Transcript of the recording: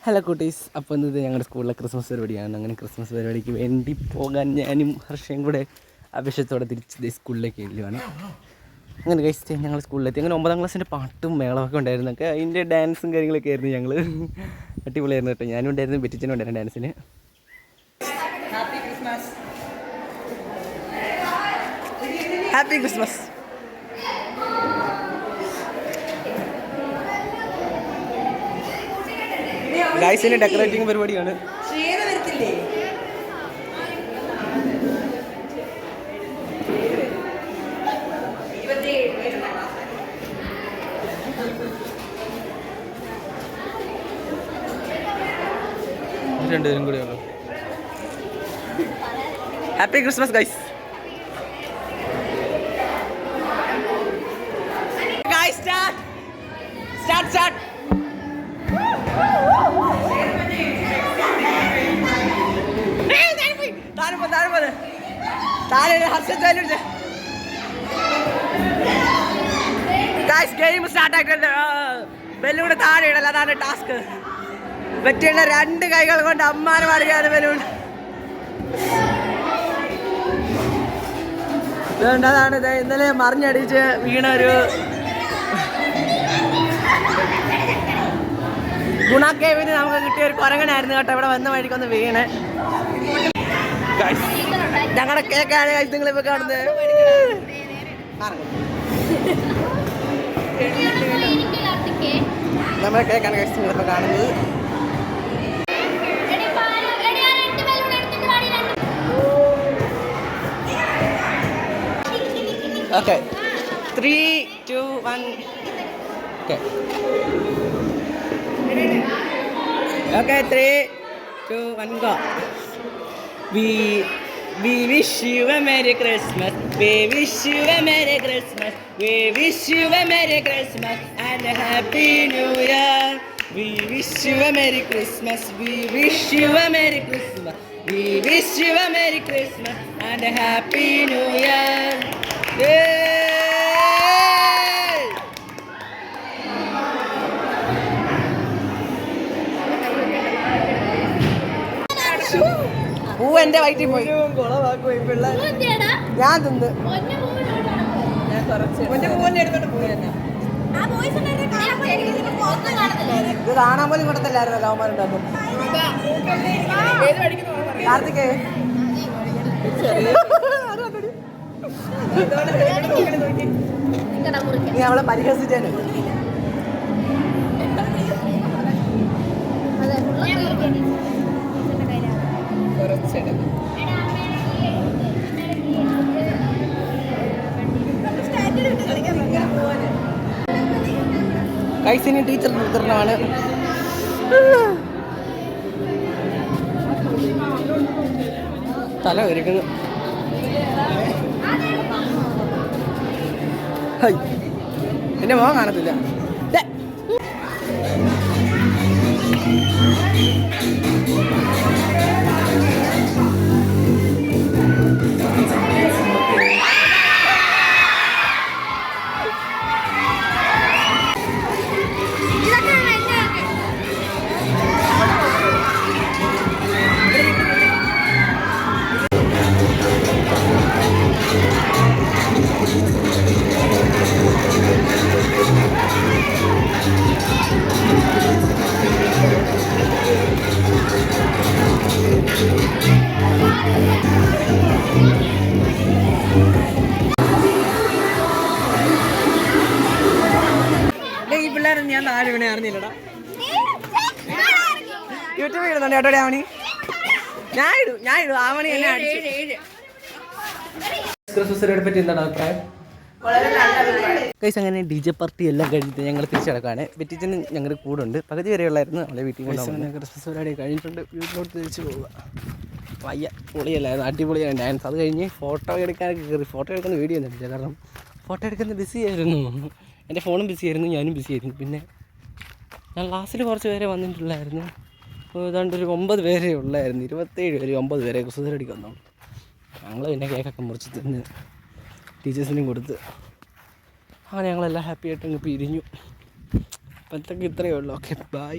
Hello കുട്ടീസ്, അപ്പോൾ ഇന്നത് ഞങ്ങളുടെ സ്കൂളിലെ ക്രിസ്മസ് പരിപാടിയാണ്. അങ്ങനെ ക്രിസ്മസ് പരിപാടിക്ക് വേണ്ടി പോകാൻ ഞാനും ഹർഷയും കൂടെ ആവേശത്തോടെ തിരിച്ച് സ്കൂളിലേക്ക് എഴുതുകയാണ്. അങ്ങനെ കഴിച്ചിട്ട് ഞങ്ങൾ സ്കൂളിലെത്തി. അങ്ങനെ 9ാം ക്ലാസ്സിൻ്റെ പാട്ടും മേളമൊക്കെ ഉണ്ടായിരുന്നു. ഒക്കെ അതിൻ്റെ ഡാൻസും കാര്യങ്ങളൊക്കെ ആയിരുന്നു. ഞങ്ങൾ അടിപൊളിയായിരുന്നു കേട്ടോ. ഞാനും ഉണ്ടായിരുന്നു, ബെറ്റിച്ചനും ഉണ്ടായിരുന്നു ഡാൻസിന്. Happy Christmas. ഗൈസിന് ഡെക്കറേറ്റിംഗ് പരിപാടിയാണ്. രണ്ടുപേരും കൂടിയാണ്. Happy Christmas guys. Start. Game start ആയിട്ടുണ്ട്. ബലൂൺ താഴെ ഇടല്ല, അതാണ് ടാസ്ക്. പറ്റിയുള്ള 2 കൈകൾ കൊണ്ട് അമ്മാനെ മറിയാണ് ബലൂൺ. അതാണ് ഇന്നലെ മറിഞ്ഞടിച്ച് വീണൊരു ഗുണക്കേവിന് നമുക്ക് കിട്ടിയ ഒരു കുരങ്ങനായിരുന്നു കേട്ടോ. ഇവിടെ വന്ന വഴിക്കൊന്ന് വീണ്. ഞങ്ങളുടെ കേക്കാണ് നിങ്ങളിപ്പോ കാണുന്നത്. നമ്മുടെ കേക്കാണ് നിങ്ങളിപ്പോ കാണുന്നത്. Okay, 3, 2, 1. Okay, 3, 2, 1, go. We wish you a Merry Christmas. We wish you a Merry Christmas. We wish you a Merry Christmas and a Happy New Year. We wish you a Merry Christmas. We wish you a Merry Christmas. We wish you a Merry Christmas and a Happy New Year. Yay! പൂ എന്റെ വയറ്റിൽ പോയി. ഞാൻ തിന്ന് ഇത് കാണാൻ പോലും കൊടുത്തല്ലായിരുന്നു ലവന്മാരുണ്ടാക്കും. കാർത്തികേ നീ അവളെ പരിഹസിച്ചേന്. കൈസിന് ടീച്ചർ വിതരണമാണ്. തല ഒരുക്കുന്നു. എന്റെ മോൻ കാണത്തില്ല. ഈ പിള്ളേരെ ഞാൻ താഴെ വീണേ അറിഞ്ഞില്ലടാ. യൂട്യൂബ് ഇടുന്നുണ്ട് കേട്ടോടെ ആവണി. ഞാൻ ഇടും ആവണി എന്നെ അടിച്ചു. ക്രിസ്മസ് പരിപാടിയെ പറ്റി എന്താണ് അഭിപ്രായം? ഗൈസ്, അങ്ങനെ DJ പാർട്ടി എല്ലാം കഴിഞ്ഞിട്ട് ഞങ്ങൾ തിരിച്ചു കിടക്കുകയാണ്. ബെറ്റിച്ചന് ഞങ്ങളുടെ കൂടെ ഉണ്ട്. പകുതി വരെ ഉള്ളായിരുന്നു. നമ്മളെ വീട്ടിൽ കൊണ്ടുപോകുന്നത്. ക്രിസ്മസ് പരിപാടി കഴിഞ്ഞിട്ടുണ്ട്. വീട്ടിലോട്ട് തിരിച്ചു പോവുക. വയ്യ, പൊളിയല്ലായിരുന്നു, അടിപൊളിയാണ് ഡാൻസ്. അത് കഴിഞ്ഞ് ഫോട്ടോ എടുക്കാനൊക്കെ കയറി. ഫോട്ടോ എടുക്കുന്ന വീഡിയോ ഒന്നും ഇല്ല, കാരണം ഫോട്ടോ എടുക്കുന്ന ബിസി ആയിരുന്നു. എൻ്റെ ഫോണും ബിസി ആയിരുന്നു, ഞാനും ബിസി ആയിരുന്നു. പിന്നെ ഞാൻ ക്ലാസ്സിൽ കുറച്ച് പേരെ വന്നിട്ടുള്ളായിരുന്നു. ഏതാണ്ട് ഒരു 9 പേരേ ഉള്ളായിരുന്നു. 27 പേര് 9 പേരെ ക്രിസ്മസ് പരിപാടിക്ക് വന്നു. ഞങ്ങൾ പിന്നെ കേക്കൊക്കെ മുറിച്ച് തിന്ന് ടീച്ചേഴ്സിനും കൊടുത്ത് അങ്ങനെ ഞങ്ങളെല്ലാം ഹാപ്പി ആയിട്ട് അങ്ങ് പിരിഞ്ഞു. അപ്പോഴത്തേക്ക് ഇത്രയേ ഉള്ളൂ. Okay, by.